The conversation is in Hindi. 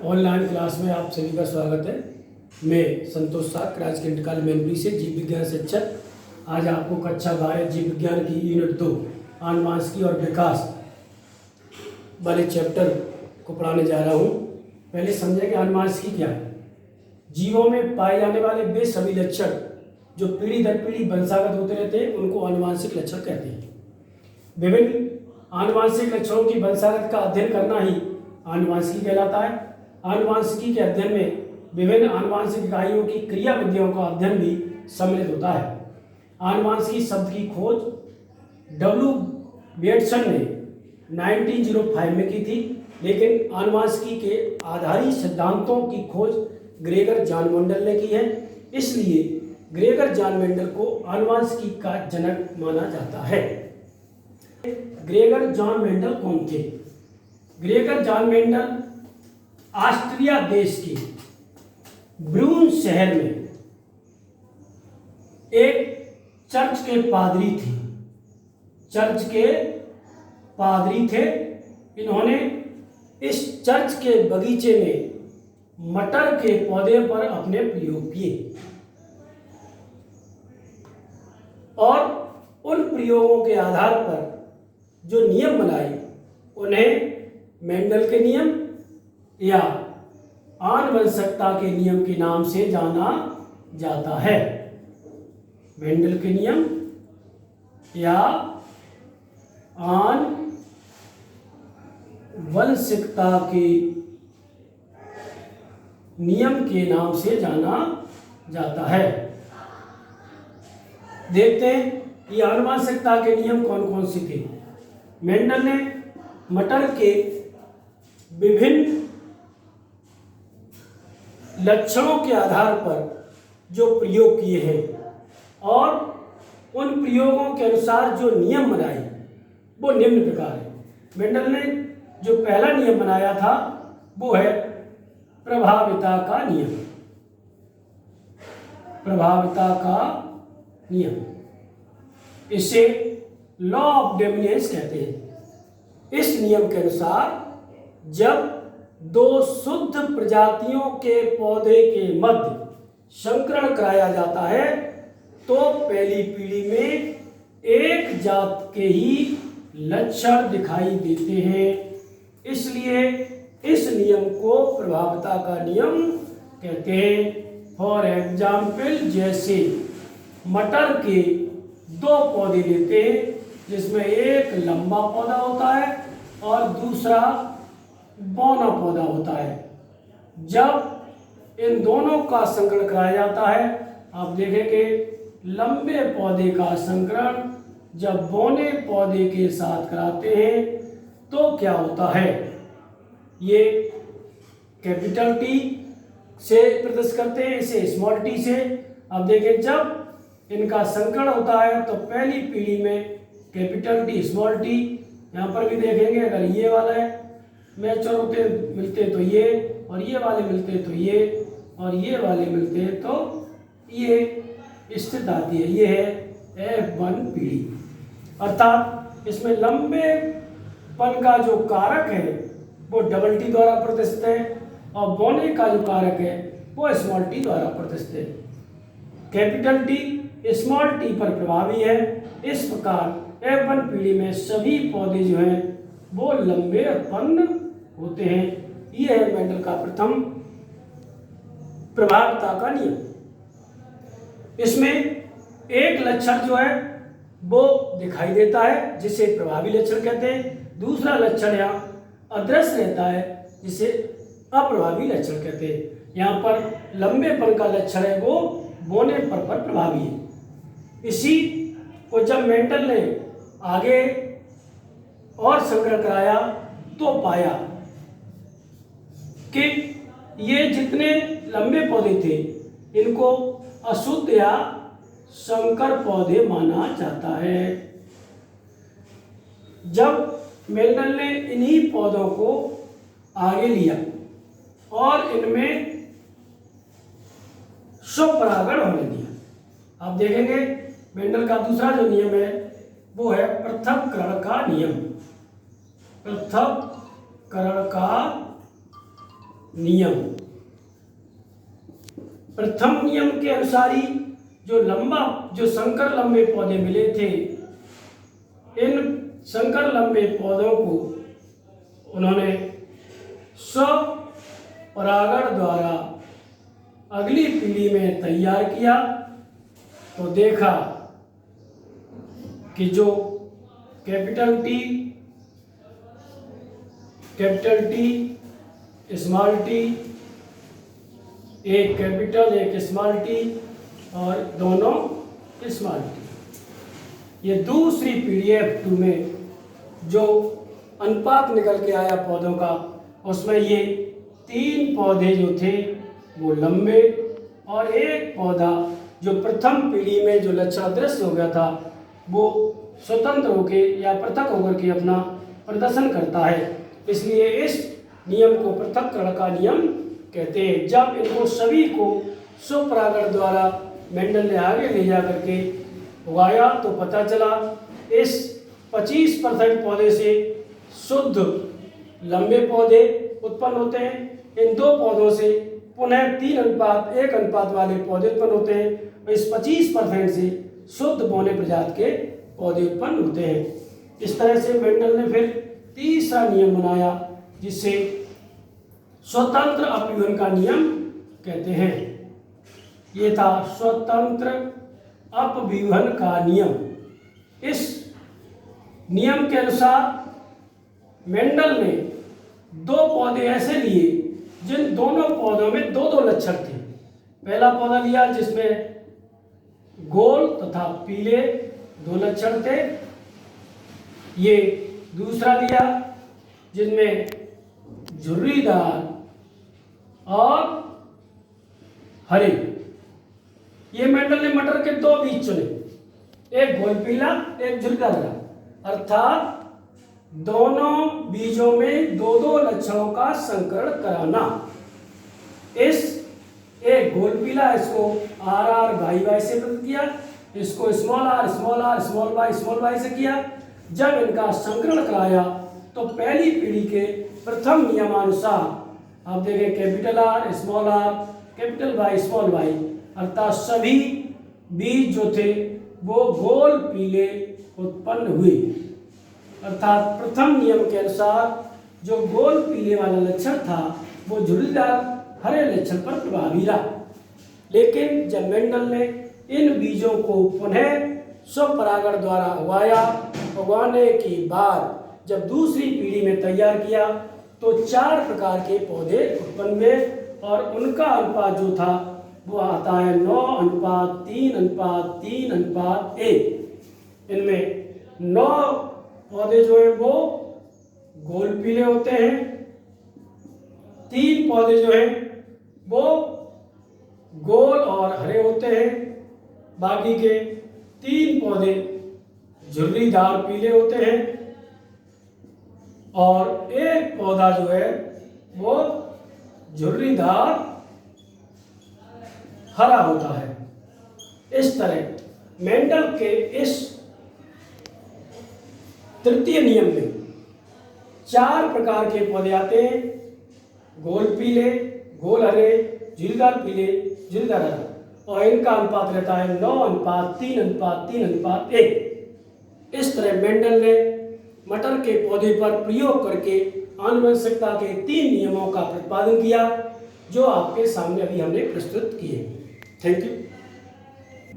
ऑनलाइन क्लास में आप सभी का स्वागत है। मैं संतोष साग राजकीय मैनपुरी से जीव विज्ञान शिक्षक। आज आपको कक्षा 12 जीव विज्ञान की यूनिट 2 अनुवांशिकी और विकास वाले चैप्टर को पढ़ाने जा रहा हूँ। पहले समझें कि अनुवांशिकी क्या है। जीवों में पाए जाने वाले वे सभी लक्षण जो पीढ़ी दर पीढ़ी वंशागत होते रहते हैं उनको अनुवांशिक लक्षण कहते हैं। विभिन्न आनुवांशिक लक्षणों की वंशागत का अध्ययन करना ही आनुवांशिकी कहलाता है। आनुवांशिकी के अध्ययन में विभिन्न आनुवांशिक इकाइयों की क्रिया विधियों का अध्ययन भी सम्मिलित होता है। आनुवांशिकी शब्द की खोज डब्ल्यू बेटसन ने 1905 में की थी, लेकिन आनुवांशिकी के आधारित सिद्धांतों की खोज ग्रेगर जॉन मेंडल ने की है। इसलिए ग्रेगर जॉन मेंडल को आनुवांशिकी का जनक माना जाता है। ग्रेगर जॉन मेंडल कौन थे? ग्रेगर जॉन मेंडल ऑस्ट्रिया देश के ब्रून शहर में एक चर्च के पादरी थे। इन्होंने इस चर्च के बगीचे में मटर के पौधे पर अपने प्रयोग किए और उन प्रयोगों के आधार पर जो नियम बनाए उन्हें मेंडल के नियम या आनुवंशिकता के नियम के नाम से जाना जाता है। मेंडल के नियम या आनुवंशिकता के नियम के नाम से जाना जाता है। देखते हैं कि आनुवंशिकता के नियम कौन कौन से थे। मेंडल ने मटर के विभिन्न लक्षणों के आधार पर जो प्रयोग किए हैं और उन प्रयोगों के अनुसार जो नियम बनाए वो निम्न प्रकार है। मेंडल ने जो पहला नियम बनाया था वो है प्रभाविता का नियम। प्रभाविता का नियम, इसे लॉ ऑफ डोमिनेंस कहते हैं। इस नियम के अनुसार जब दो शुद्ध प्रजातियों के पौधे के मध्य संकरण कराया जाता है तो पहली पीढ़ी में एक जात के ही लक्षण दिखाई देते हैं। इसलिए इस नियम को प्रभाविता का नियम कहते हैं। फॉर एग्जाम्पल, जैसे मटर के दो पौधे लेते हैं जिसमें एक लंबा पौधा होता है और दूसरा बौना पौधा होता है। जब इन दोनों का संकरण कराया जाता है, आप देखेंगे लंबे पौधे का संकरण जब बौने पौधे के साथ कराते हैं तो क्या होता है, ये कैपिटल टी से प्रदर्शित करते हैं, इसे स्मॉल टी से। अब देखें जब इनका संकरण होता है तो पहली पीढ़ी में कैपिटल टी स्मॉल टी, यहाँ पर भी देखेंगे अगर ये वाला है मैच्योर होते मिलते तो ये, और ये वाले मिलते तो ये, और ये वाले मिलते तो ये स्थित आती है। ये है F1 पीढ़ी। अर्थात इसमें लंबेपन का जो कारक है वो डबल टी द्वारा प्रदर्शित है और बोने का जो कारक है वो स्मॉल टी द्वारा प्रदर्शित है। कैपिटल टी स्मॉल टी पर प्रभावी है। इस प्रकार F1 पीढ़ी में सभी पौधे जो हैं वो लंबे उत्पन्न होते हैं। यह है मेंडल का प्रथम प्रभाविता का नियम। इसमें एक लक्षण जो है वो दिखाई देता है जिसे प्रभावी लक्षण कहते हैं। दूसरा लक्षण यहाँ अदृश्य रहता है जिसे अप्रभावी लक्षण कहते हैं। यहाँ पर लंबेपन का लक्षण है वो बोने पर प्रभावी है। इसी को जब मेंडल ने आगे और संग्रह कराया तो पाया कि ये जितने लंबे पौधे थे इनको अशुद्ध या संकर पौधे माना जाता है। जब मेंडल ने इन्हीं पौधों को आगे लिया और इनमें स्वपरागण होने दिया। आप देखेंगे मेंडल का दूसरा जो नियम है वो है पृथक्करण का नियम। पृथक्करण का नियम। प्रथम नियम के अनुसार ही जो संकर लंबे पौधे मिले थे, इन संकर लंबे पौधों को उन्होंने स्वपरागण द्वारा अगली पीढ़ी में तैयार किया, तो देखा कि जो कैपिटल टी, स्मॉल टी, एक कैपिटल एक स्मॉल टी और दोनों स्मॉल टी, ये दूसरी पीढ़ी F2 में जो अनुपात निकल के आया पौधों का, उसमें ये 3 पौधे जो थे वो लंबे और एक पौधा जो प्रथम पीढ़ी में जो लक्षण दृश्य हो गया था वो स्वतंत्र होके या पृथक होकर के अपना प्रदर्शन करता है। इसलिए इस नियम को पृथक्करण का नियम कहते हैं। जब इनको सभी को स्वपरागण द्वारा मेंडल ने आगे ले जा करके उगाया तो पता चला इस 25% पौधे से शुद्ध लंबे पौधे उत्पन्न होते हैं। इन 2 पौधों से पुनः 3:1 वाले पौधे उत्पन्न होते हैं। इस 25% से शुद्ध बौने प्रजाति के पौधे उत्पन्न होते हैं। इस तरह से मेंडल ने फिर तीसरा नियम बनाया जिसे स्वतंत्र अपव्यूहन का नियम कहते हैं। ये था स्वतंत्र अपव्यूहन का नियम। इस नियम के अनुसार मेंडल ने 2 पौधे ऐसे लिए जिन दोनों पौधों में 2-2 लक्षण थे। पहला पौधा लिया जिसमें गोल तथा पीले 2 लक्षण थे। ये दूसरा लिया जिनमें झुर्रीदार और हरे। ये मेंडल ने मटर के 2 बीज चुने, एक गोल पीला एक झुर्रीदार हरा, अर्थात दोनों बीजों में 2-2 लक्षणों का संकरण कराना। इस एक गोल पीला इसको RR से प्रकट किया, इसको स्मॉल r से किया। जब इनका संकरण कराया तो पहली पीढ़ी के प्रथम नियमानुसार आप देखें capital R, capital Y, small y, अर्थात सभी बीज जो थे वो गोल पीले उत्पन्न हुए। अर्थात प्रथम नियम के अनुसार जो गोल पीले वाला लक्षण था वो झुर्रीदार हरे लक्षण पर प्रभावी रहा। लेकिन जब मेंडल ने इन बीजों को पुनः स्वपरागण द्वारा उगाने के बाद जब दूसरी पीढ़ी में तैयार किया तो 4 प्रकार के पौधे उत्पन्न हुए और उनका अनुपात जो था वो आता है 9:3:3:1। इनमें 9 पौधे जो है वो गोल पीले होते हैं, 3 पौधे जो हैं वो गोल और हरे होते हैं, बाकी के 3 पौधे झुर्रीदार पीले होते हैं और एक पौधा जो है वो झुर्रीदार हरा होता है। इस तरह मेंडल के इस तृतीय नियम में 4 प्रकार के पौधे आते हैं, गोल पीले, गोल हरे, झुर्रीदार पीले, झुर्रीदार हरा, और इनका अनुपात रहता है 9:3:3:1। इस तरह मेंडल ने मटर के पौधे पर प्रयोग करके आनुवंशिकता के 3 नियमों का प्रतिपादन किया जो आपके सामने अभी हमने प्रस्तुत किए। Thank you.